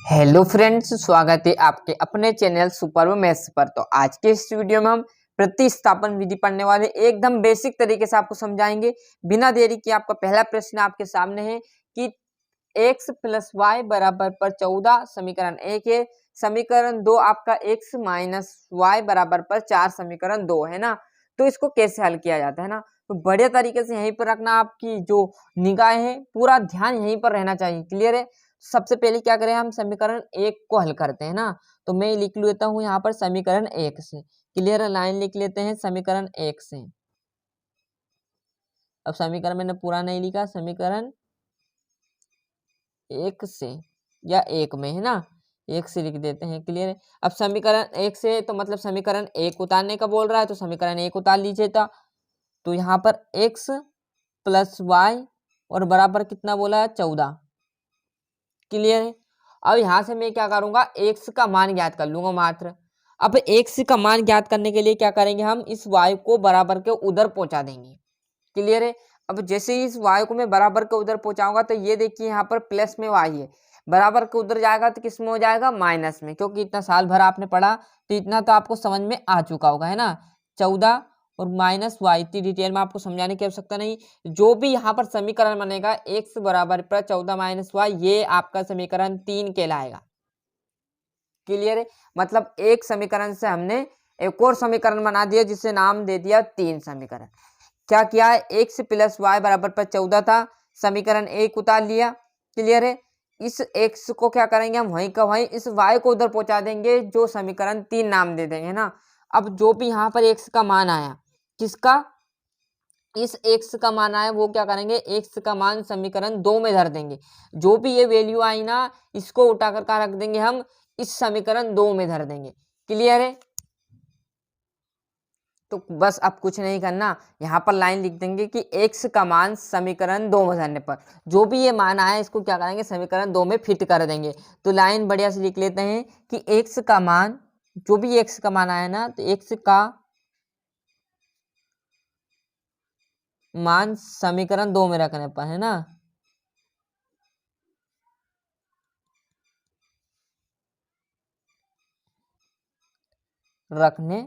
Hello friends, स्वागत है आपके अपने चैनल सुपर मैथ्स पर। तो आज के इस वीडियो में हम प्रतिस्थापन विधि पढ़ने वाले एकदम बेसिक तरीके से आपको समझाएंगे बिना देरी के। आपका पहला प्रश्न आपके सामने है कि x प्लस वाई बराबर पर 14 समीकरण 1 है, समीकरण 2 आपका x माइनस वाई बराबर पर 4 समीकरण 2 है ना। तो इसको कैसे हल किया जाता है ना, तो बढ़िया तरीके से यहीं पर रखना, आपकी जो निगाह है पूरा ध्यान यहीं पर रहना चाहिए। क्लियर है। सबसे पहले क्या करें, हम समीकरण 1 को हल करते हैं ना। तो मैं लिख लेता हूं यहाँ पर समीकरण 1 से। क्लियर है, लाइन लिख लेते हैं समीकरण 1 से। अब समीकरण मैंने पूरा नहीं लिखा, समीकरण 1 से या 1 में है ना, 1 से लिख देते हैं। क्लियर है। अब समीकरण 1 से तो मतलब समीकरण 1 उतारने का बोल रहा है, तो समीकरण 1 उतार लीजिए। तो यहाँ पर x प्लस वाई और बराबर कितना बोला है, 14। क्लियर है। अब यहां से मैं क्या करूंगा, x का मान ज्ञात कर लूंगा मात्र। अब x का मान ज्ञात करने के लिए क्या करेंगे, हम इस y को बराबर के उधर पहुंचा देंगे। क्लियर है। अब जैसे ही इस y को मैं बराबर के उधर पहुंचाऊंगा तो ये देखिए यहाँ पर प्लस में y है, बराबर के उधर जाएगा तो किस में हो जाएगा, माइनस में। क्योंकि इतना साल भर आपने पढ़ा तो इतना तो आपको समझ में आ चुका होगा है ना। 14 और माइनस वाई, इतनी डिटेल में आपको समझाने की आवश्यकता नहीं। जो भी यहाँ पर समीकरण बनेगा x बराबर पर 14 माइनस वाई, ये आपका समीकरण 3 कहलाएगा। क्लियर है। मतलब एक समीकरण से हमने एक और समीकरण बना दिया जिसे नाम दे दिया 3 समीकरण। क्या किया है, x प्लस वाई बराबर पर 14 था, समीकरण 1 उतार लिया। क्लियर है। इस x को क्या करेंगे, हम वहीं का वहीं इस y को उधर पहुंचा देंगे, जो समीकरण 3 नाम दे देंगे ना। अब जो भी यहाँ पर x का मान आया, किसका, इस x का मान आया, वो क्या करेंगे, x का मान समीकरण 2 में धर देंगे। जो भी ये वैल्यू आई ना, इसको उठा कर रख देंगे हम इस समीकरण 2 में धर देंगे। क्लियर है। तो बस अब कुछ नहीं करना, यहाँ पर लाइन लिख देंगे कि x का मान समीकरण 2 में धरने पर जो भी ये मान आया, इसको क्या करेंगे, समीकरण 2 में फिट कर देंगे। तो लाइन बढ़िया से लिख लेते हैं कि x का मान, जो भी x का मान आया ना, तो x का मान समीकरण 2 में रखने पर है ना, रखने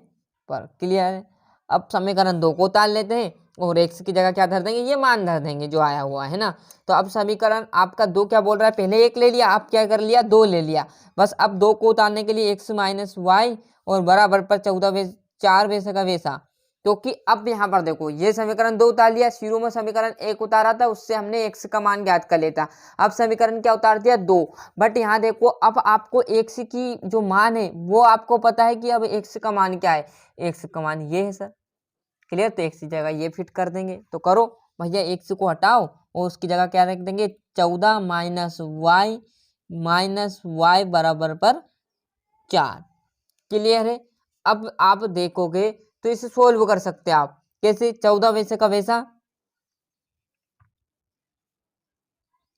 पर। क्लियर है। अब समीकरण 2 को उतार लेते हैं और x की जगह क्या धर देंगे, ये मान धर देंगे जो आया हुआ है ना। तो अब समीकरण आपका 2 क्या बोल रहा है, पहले 1 ले लिया, अब क्या कर लिया, 2 ले लिया। बस अब 2 को उतारने के लिए x माइनस वाई और बराबर पर 14 4 वैसे का वैसा। क्योंकि अब यहाँ पर देखो, ये समीकरण 2 उतार लिया, शुरू में समीकरण 1 उतारा था, उससे हमने x का मान ज्ञात कर लेता। अब समीकरण क्या उतार दिया, 2। बट यहाँ देखो, अब आपको x की जो मान है वो आपको पता है कि अब x का मान क्या है, x का मान ये है सर। क्लियर। तो x की जगह ये फिट कर देंगे। तो करो भैया, x को हटाओ और उसकी जगह क्या रख देंगे, 14 माइनस वाई बराबर पर 4। क्लियर है। अब आप देखोगे तो इसे सोल्व कर सकते हैं आप। कैसे, 14 वैसे का वैसा।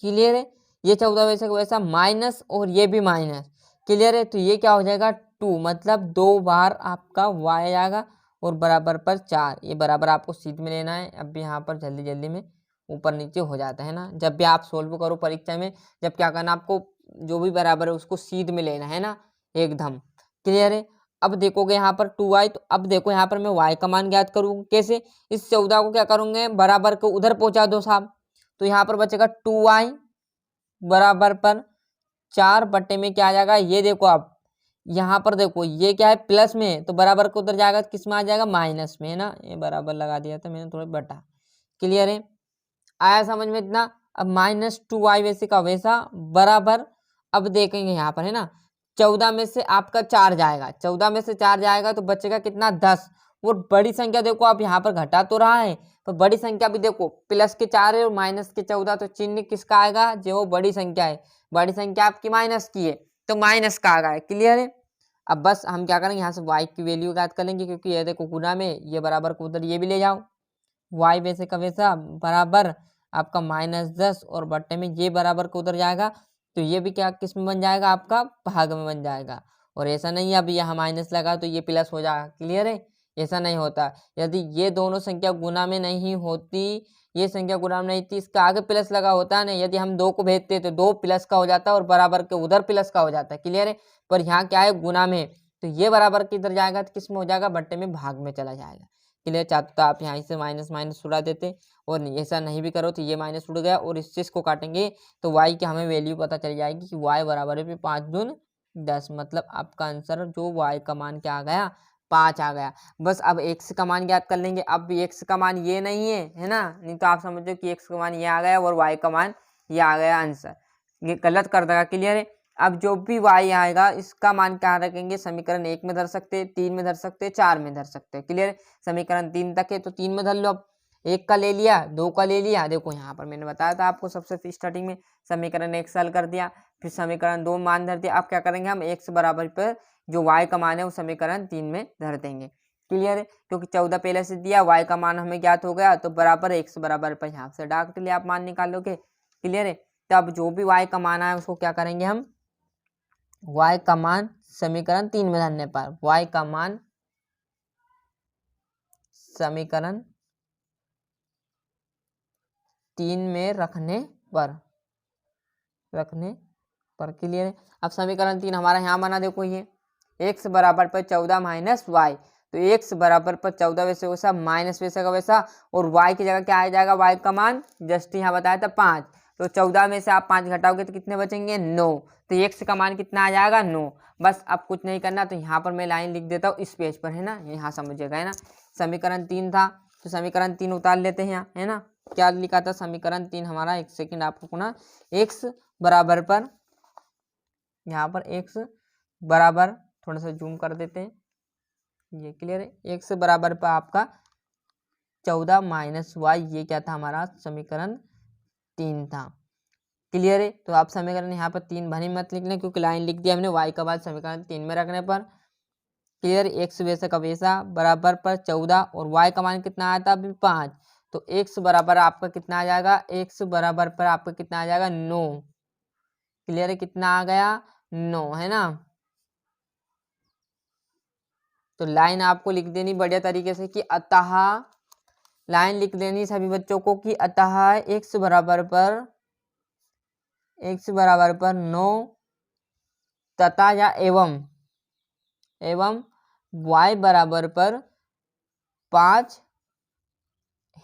क्लियर है। ये 14 वैसे का वैसा माइनस और ये भी माइनस। क्लियर है। तो ये क्या हो जाएगा, 2, मतलब 2 बार आपका y आएगा और बराबर पर 4। ये बराबर आपको सीध में लेना है। अब यहाँ पर जल्दी जल्दी में ऊपर नीचे हो जाता है ना, जब भी आप सोल्व करो परीक्षा में, जब क्या करना, आपको जो भी बराबर है उसको सीध में लेना है ना, एकदम। क्लियर है। अब देखोगे यहाँ पर 2y, तो अब देखो यहाँ पर मैं y का मान ज्ञात करूँ कैसे, इस 14 को क्या करूंगे, बराबर को उधर पहुंचा दो साहब। तो यहाँ पर बचेगा 2y बराबर पर 4 बट्टे में क्या आ जाएगा, ये देखो आप यहाँ पर देखो, ये क्या है, प्लस में, तो बराबर को उधर जाएगा, किस में आ जाएगा, माइनस में है ना। ये बराबर लगा दिया था मैंने, थोड़ा बटा। क्लियर है। आया समझ में इतना। अब -2y वैसे का वैसा बराबर, अब देखेंगे यहाँ पर है ना, 14 में से आपका 4 जाएगा, 14 में से 4 जाएगा तो बचेगा कितना, 10। वो बड़ी संख्या देखो आप यहाँ पर घटा तो रहा है, तो बड़ी संख्या भी देखो, प्लस के 4 है और माइनस के 14, तो चिन्ह किसका आएगा, जो वो बड़ी संख्या है। बड़ी संख्या आपकी माइनस की है तो माइनस का आ गया। क्लियर है। अब बस हम क्या करेंगे, यहाँ से y की वैल्यू याद कर लेंगे, क्योंकि ये देखो गुना में, ये बराबर को उधर ये भी ले जाओ, y वैसे का वैसा बराबर आपका -10 और बट्टे में ये बराबर को उधर जाएगा, तो ये भी क्या किस में बन जाएगा, आपका भाग में बन जाएगा। और ऐसा नहीं है अभी यहाँ माइनस लगा तो ये प्लस हो जाएगा। क्लियर है। ऐसा नहीं होता। यदि ये दोनों संख्या गुना में नहीं होती ये संख्या गुणा में नहीं थी, इसका आगे प्लस लगा होता है ना, यदि हम 2 को भेजते तो 2 प्लस का हो जाता है और बराबर के उधर प्लस का हो जाता है। क्लियर है, पर यहाँ क्या है, गुणा में, तो ये बराबर के इधर जाएगा तो किस में हो जाएगा, बट्टे में, भाग में चला जाएगा। क्लियर, चाहते तो आप यहाँ से माइनस माइनस उड़ा देते, और ऐसा नहीं भी करो तो ये माइनस उड़ गया, और इससे इसको काटेंगे तो y की हमें वैल्यू पता चल जाएगी कि y बराबर है 5 दून 10, मतलब आपका आंसर जो y का मान क्या आ गया, 5 आ गया। बस अब x का मान ज्ञात कर लेंगे। अब x का मान ये नहीं है ना, नहीं तो आप समझो कि x का मान ये आ गया और y का मान ये आ गया, आंसर ये गलत कर देगा। क्लियर है, अब जो भी y आएगा इसका मान क्या रखेंगे, समीकरण 1 में धर सकते, 3 में धर सकते, 4 में धर सकते। क्लियर, समीकरण 3 तक है तो 3 में धर लो। अब 1 का ले लिया, 2 का ले लिया, देखो यहाँ पर मैंने बताया था आपको सबसे स्टार्टिंग में, समीकरण 1 हल कर दिया, फिर समीकरण 2 मान धर दिया। अब क्या करेंगे हम, x बराबर पर जो y का मान है वो समीकरण 3 में धर देंगे। क्लियर है, क्योंकि 14 पहले से दिया, y का मान हमें ज्ञात हो गया, तो बराबर x बराबर पर यहाँ से डाक के लिए आप मान निकालोगे। क्लियर है, तब जो भी y का मान आए उसको क्या करेंगे हम, y का मान समीकरण 3 में धरने पर, y का मान समीकरण 3 में रखने पर क्लियर है, अब समीकरण 3 हमारा यहाँ बना, देखो ये x बराबर पर 14 माइनस वाई, तो x बराबर पर 14 वैसे वैसा माइनस वैसे का वैसा, और y की जगह क्या आ जाएगा, y का मान जस्ट यहाँ बताया था 5, तो 14 में से आप 5 घटाओगे तो कितने बचेंगे, 9, तो x का मान कितना आ जाएगा, 9। बस अब कुछ नहीं करना, तो यहाँ पर मैं लाइन लिख देता हूँ इस पेज पर, है ना, यहाँ समझिएगा, है ना। समीकरण 3 था तो समीकरण 3 उतार लेते हैं यहाँ, है ना। क्या लिखा था समीकरण 3 हमारा, एक सेकेंड आपको ना, x बराबर पर, यहाँ पर x बराबर, थोड़ा सा जूम कर देते हैं, ये क्लियर है, x बराबर पर आपका 14 माइनस वाई, ये क्या था हमारा, समीकरण 3 था। क्लियर है, तो आप समीकरण यहाँ पर 3 भले मत लिख लें, क्योंकि लाइन लिख दिया हमने y का बाद समीकरण 3 में रखने पर। क्लियर, x वैसा का वैसा बराबर पर 14, और y का मान कितना आया था अभी 5, तो x बराबर आपका कितना आ जाएगा, x बराबर पर आपका कितना आ जाएगा, 9। क्लियर है, कितना आ गया, 9, है ना। तो लाइन आपको लिख देनी बढ़िया तरीके से कि अतः, लाइन लिख देनी सभी बच्चों को कि अतः x बराबर पर 9 तथा या एवं y बराबर पर 5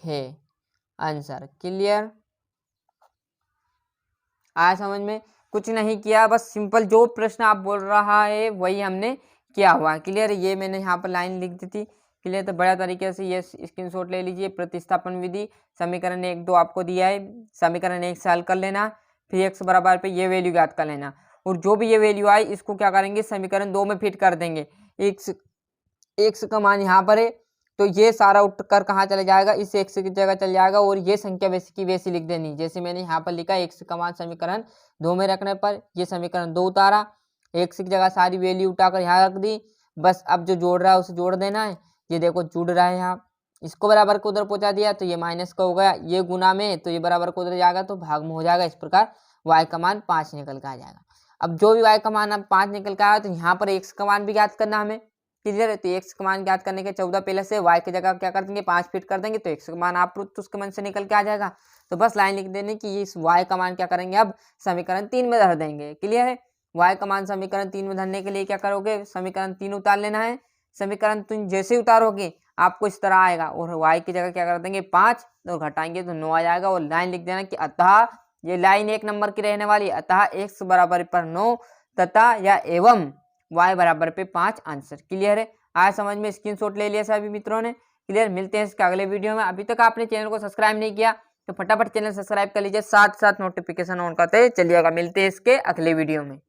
है आंसर। क्लियर, आया समझ में, कुछ नहीं किया, बस सिंपल जो प्रश्न आप बोल रहा है वही हमने किया हुआ। क्लियर, ये मैंने यहाँ पर लाइन लिख दी थी। क्लियर, तो बड़ा तरीके से ये स्क्रीनशॉट ले लीजिए। प्रतिस्थापन विधि समीकरण 1 2 आपको दिया है, समीकरण 1 से हल कर लेना, फिर x बराबर पे ये वैल्यू याद कर लेना, और जो भी ये वैल्यू आई इसको क्या करेंगे, समीकरण 2 में फिट कर देंगे। x का मान यहाँ पर है, तो ये सारा उठ कर कहाँ चला जाएगा, इस x की जगह चल जाएगा, और ये संख्या वैसी की वैसी लिख देनी, जैसे मैंने यहाँ पर लिखा x का मान समीकरण 2 में रखने पर ये समीकरण 2 उतारा, x की जगह सारी वैल्यू उठाकर यहाँ रख दी। बस अब जो जोड़ रहा है उसे जोड़ देना है, ये देखो जुड़ रहा है यहाँ, इसको बराबर को उधर पहुंचा दिया तो ये माइनस का हो गया, ये गुना में तो ये बराबर को उधर जाएगा तो भाग में हो जाएगा। इस प्रकार y का मान 5 निकल के आ जाएगा। अब जो भी y का मान अब 5 निकल के आया तो यहाँ पर x का मान भी ज्ञात करना हमें। क्लियर है, तो x का मान ज्ञात करने के 14 पहले से y की जगह क्या कर देंगे 5 फिट कर देंगे, तो x का मान आप तो उसके मन से निकल के आ जाएगा। तो बस लाइन लिख देने की इस y का मान क्या करेंगे, अब समीकरण 3 में धर देंगे। क्लियर है, y का मान समीकरण 3 में धरने के लिए क्या करोगे, समीकरण 3 उतार लेना है। समीकरण 3 जैसे ही उतारोगे आपको इस तरह आएगा, और y की जगह क्या कर देंगे 5, तो घटाएंगे तो 9 आ जाएगा। और लाइन लिख देना कि अतः, ये लाइन 1 नंबर की रहने वाली, अतः x बराबर पर 9 तथा या एवं y बराबर पे 5 आंसर। क्लियर है, आज समझ में, स्क्रीनशॉट ले लिया सभी मित्रों ने। क्लियर, मिलते हैं इसके अगले वीडियो में। अभी तक आपने चैनल को सब्सक्राइब नहीं किया तो फटाफट चैनल सब्सक्राइब कर लीजिए, साथ साथ नोटिफिकेशन ऑन करते चलिएगा। मिलते हैं इसके अगले वीडियो में।